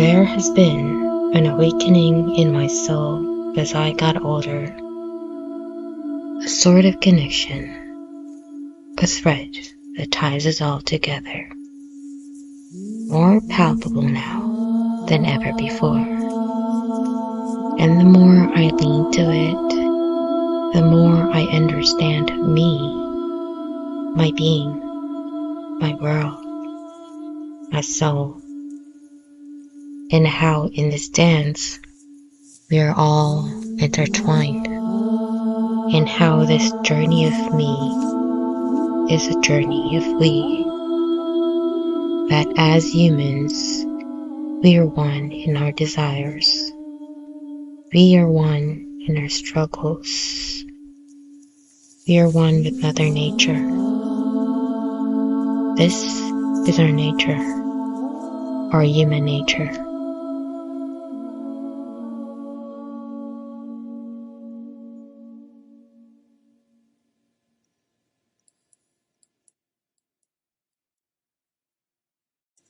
There has been an awakening in my soul as I got older, a sort of connection, a thread that ties us all together, more palpable now than ever before. And the more I lean to it, the more I understand me, my being, my world, my soul, and how in this dance we are all intertwined, and how this journey of me is a journey of we, that as humans we are one in our desires, we are one in our struggles, we are one with Mother Nature. This is our nature, our human nature.